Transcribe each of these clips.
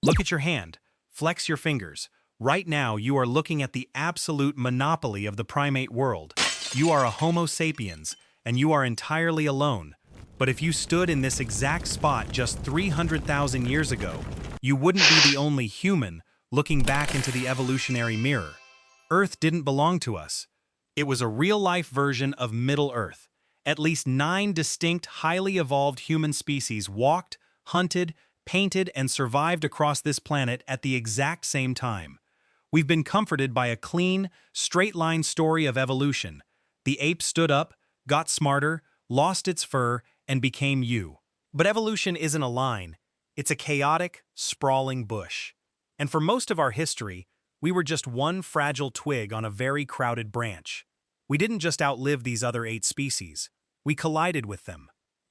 Look at your hand. Flex your fingers. Right now, you are looking at the absolute monopoly of the primate world. You are a Homo sapiens, and you are entirely alone. But if you stood in this exact spot just 300,000 years ago, you wouldn't be the only human looking back into the evolutionary mirror. Earth didn't belong to us. It was a real-life version of Middle Earth. At least 9 distinct, highly evolved human species walked, hunted, painted, and survived across this planet at the exact same time. We've been comforted by a clean, straight-line story of evolution. The ape stood up, got smarter, lost its fur, and became you. But evolution isn't a line. It's a chaotic, sprawling bush. And for most of our history, we were just one fragile twig on a very crowded branch. We didn't just outlive these other 8 species. We collided with them.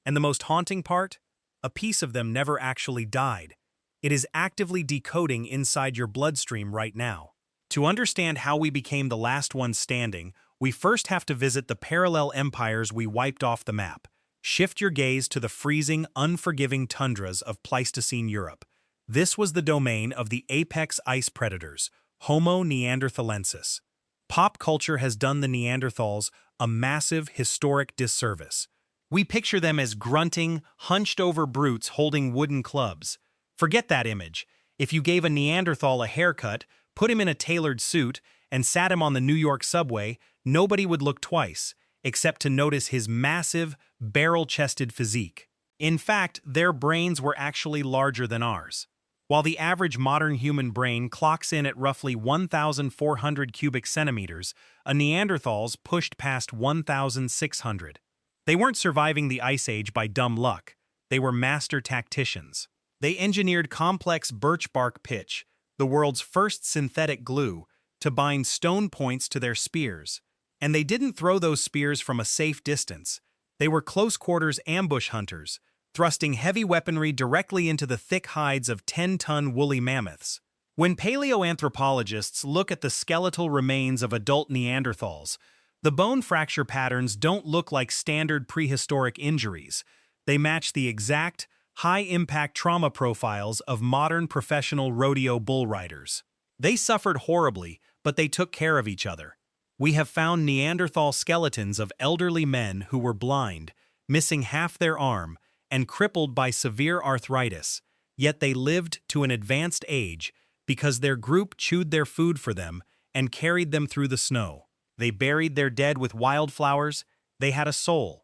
And the most haunting part? A piece of them never actually died. It is actively decoding inside your bloodstream right now. To understand how we became the last ones standing, we first have to visit the parallel empires we wiped off the map. Shift your gaze to the freezing, unforgiving tundras of Pleistocene Europe. This was the domain of the apex ice predators, Homo neanderthalensis. Pop culture has done the Neanderthals a massive, historic disservice. We picture them as grunting, hunched-over brutes holding wooden clubs. Forget that image. If you gave a Neanderthal a haircut, put him in a tailored suit, and sat him on the New York subway, nobody would look twice, except to notice his massive, barrel-chested physique. In fact, their brains were actually larger than ours. While the average modern human brain clocks in at roughly 1,400 cubic centimeters, a Neanderthal's pushed past 1,600. They weren't surviving the Ice Age by dumb luck. They were master tacticians. They engineered complex birch bark pitch, the world's first synthetic glue, to bind stone points to their spears. And they didn't throw those spears from a safe distance. They were close-quarters ambush hunters, thrusting heavy weaponry directly into the thick hides of 10-ton woolly mammoths. When paleoanthropologists look at the skeletal remains of adult Neanderthals, the bone fracture patterns don't look like standard prehistoric injuries. They match the exact, high-impact trauma profiles of modern professional rodeo bull riders. They suffered horribly, but they took care of each other. We have found Neanderthal skeletons of elderly men who were blind, missing half their arm, and crippled by severe arthritis, yet they lived to an advanced age because their group chewed their food for them and carried them through the snow. They buried their dead with wildflowers. They had a soul.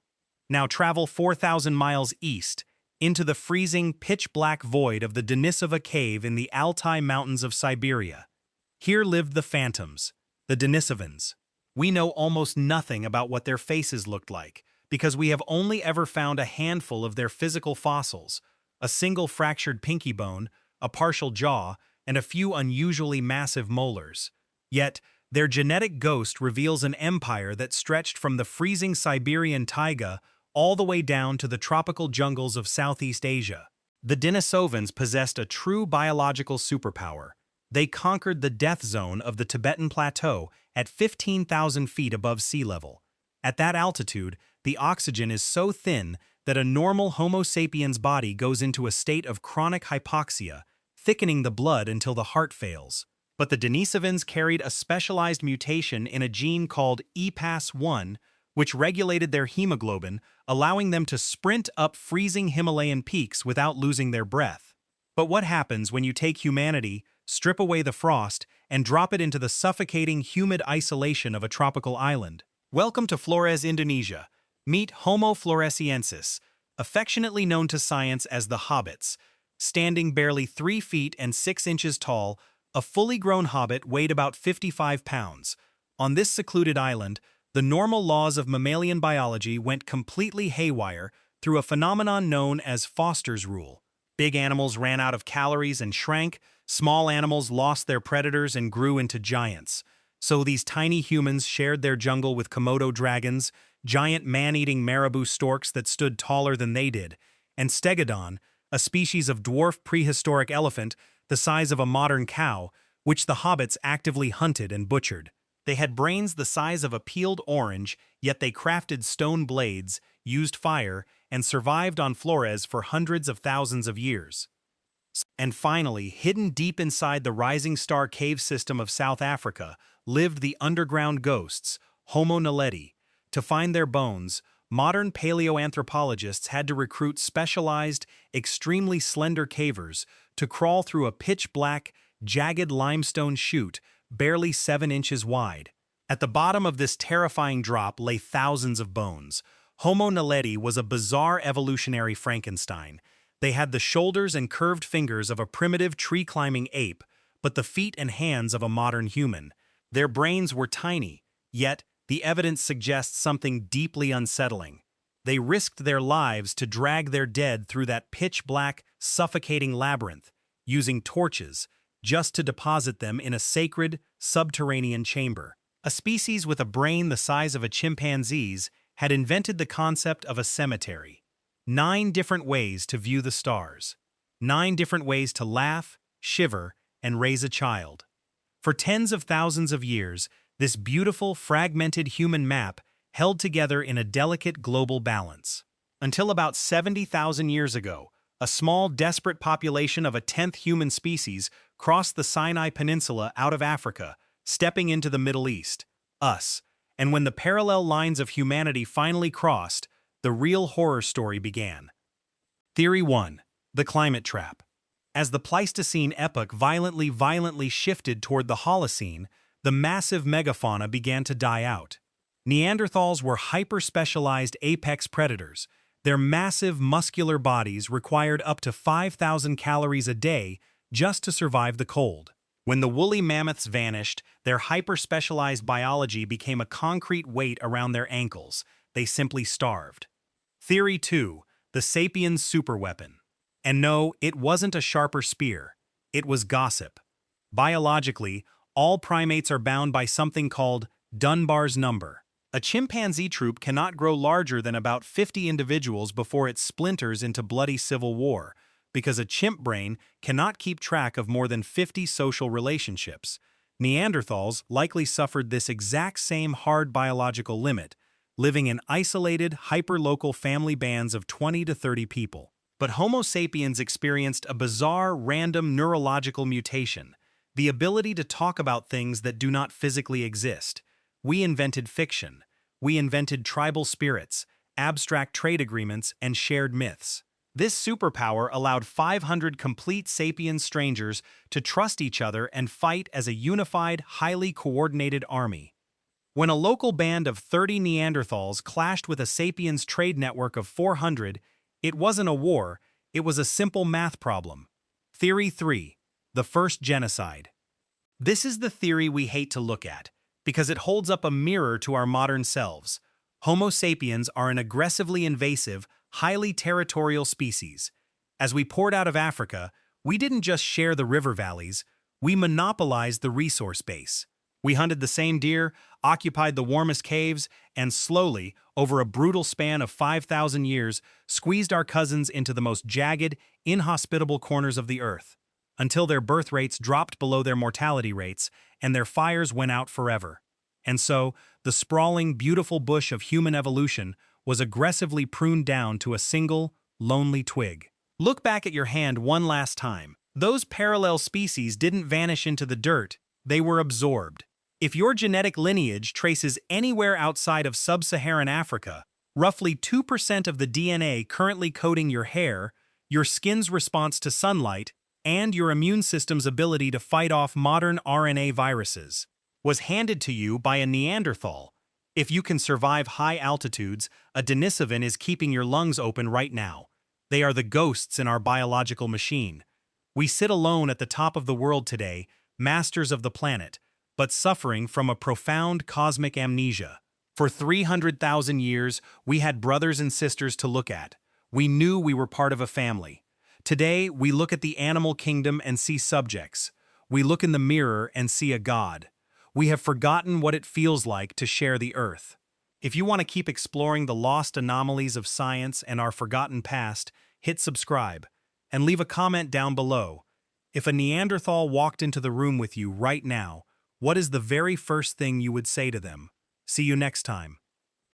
Now travel 4,000 miles east, into the freezing, pitch-black void of the Denisova cave in the Altai Mountains of Siberia. Here lived the Phantoms, the Denisovans. We know almost nothing about what their faces looked like, because we have only ever found a handful of their physical fossils, a single fractured pinky bone, a partial jaw, and a few unusually massive molars. Yet, their genetic ghost reveals an empire that stretched from the freezing Siberian taiga all the way down to the tropical jungles of Southeast Asia. The Denisovans possessed a true biological superpower. They conquered the death zone of the Tibetan Plateau at 15,000 feet above sea level. At that altitude, the oxygen is so thin that a normal Homo sapiens body goes into a state of chronic hypoxia, thickening the blood until the heart fails. But the Denisovans carried a specialized mutation in a gene called EPAS1, which regulated their hemoglobin, allowing them to sprint up freezing Himalayan peaks without losing their breath. But what happens when you take humanity, strip away the frost, and drop it into the suffocating, humid isolation of a tropical island? Welcome to Flores, Indonesia. Meet Homo floresiensis, affectionately known to science as the Hobbits. Standing barely 3 feet and 6 inches tall, a fully grown hobbit weighed about 55 pounds. On this secluded island, the normal laws of mammalian biology went completely haywire through a phenomenon known as Foster's rule. Big animals ran out of calories and shrank, small animals lost their predators and grew into giants. So these tiny humans shared their jungle with Komodo dragons, giant man-eating marabou storks that stood taller than they did, and stegodon, a species of dwarf prehistoric elephant the size of a modern cow, which the hobbits actively hunted and butchered. They had brains the size of a peeled orange, yet they crafted stone blades, used fire, and survived on Flores for hundreds of thousands of years. And finally, hidden deep inside the rising star cave system of South Africa, lived the underground ghosts, Homo naledi. To find their bones, modern paleoanthropologists had to recruit specialized, extremely slender cavers to crawl through a pitch-black, jagged limestone chute barely 7 inches wide. At the bottom of this terrifying drop lay thousands of bones. Homo naledi was a bizarre evolutionary Frankenstein. They had the shoulders and curved fingers of a primitive tree-climbing ape, but the feet and hands of a modern human. Their brains were tiny, yet the evidence suggests something deeply unsettling. They risked their lives to drag their dead through that pitch-black, suffocating labyrinth, using torches, just to deposit them in a sacred, subterranean chamber. A species with a brain the size of a chimpanzee's had invented the concept of a cemetery. 9 different ways to view the stars. 9 different ways to laugh, shiver, and raise a child. For tens of thousands of years, this beautiful, fragmented human map held together in a delicate global balance. Until about 70,000 years ago, a small, desperate population of a 10th human species crossed the Sinai Peninsula out of Africa, stepping into the Middle East, us. And when the parallel lines of humanity finally crossed, the real horror story began. Theory 1. The climate trap. As the Pleistocene epoch violently shifted toward the Holocene, the massive megafauna began to die out. Neanderthals were hyper-specialized apex predators. Their massive, muscular bodies required up to 5,000 calories a day just to survive the cold. When the woolly mammoths vanished, their hyper-specialized biology became a concrete weight around their ankles. They simply starved. Theory 2. The sapiens superweapon. And no, it wasn't a sharper spear. It was gossip. Biologically, all primates are bound by something called Dunbar's number. A chimpanzee troop cannot grow larger than about 50 individuals before it splinters into bloody civil war, because a chimp brain cannot keep track of more than 50 social relationships. Neanderthals likely suffered this exact same hard biological limit, living in isolated, hyperlocal family bands of 20 to 30 people. But Homo sapiens experienced a bizarre, random neurological mutation, the ability to talk about things that do not physically exist. We invented fiction. We invented tribal spirits, abstract trade agreements, and shared myths. This superpower allowed 500 complete sapiens strangers to trust each other and fight as a unified, highly coordinated army. When a local band of 30 Neanderthals clashed with a sapiens trade network of 400, it wasn't a war, it was a simple math problem. Theory 3. The first genocide. This is the theory we hate to look at, because it holds up a mirror to our modern selves. Homo sapiens are an aggressively invasive, highly territorial species. As we poured out of Africa, we didn't just share the river valleys, we monopolized the resource base. We hunted the same deer, occupied the warmest caves, and slowly, over a brutal span of 5,000 years, squeezed our cousins into the most jagged, inhospitable corners of the earth, until their birth rates dropped below their mortality rates, and their fires went out forever. And so, the sprawling, beautiful bush of human evolution was aggressively pruned down to a single, lonely twig. Look back at your hand one last time. Those parallel species didn't vanish into the dirt, they were absorbed. If your genetic lineage traces anywhere outside of sub-Saharan Africa, roughly 2% of the DNA currently coding your hair, your skin's response to sunlight, and your immune system's ability to fight off modern RNA viruses was handed to you by a Neanderthal. If you can survive high altitudes, a Denisovan is keeping your lungs open right now. They are the ghosts in our biological machine. We sit alone at the top of the world today, masters of the planet, but suffering from a profound cosmic amnesia. For 300,000 years, we had brothers and sisters to look at. We knew we were part of a family. Today, we look at the animal kingdom and see subjects. We look in the mirror and see a god. We have forgotten what it feels like to share the earth. If you want to keep exploring the lost anomalies of science and our forgotten past, hit subscribe and leave a comment down below. If a Neanderthal walked into the room with you right now, what is the very first thing you would say to them? See you next time.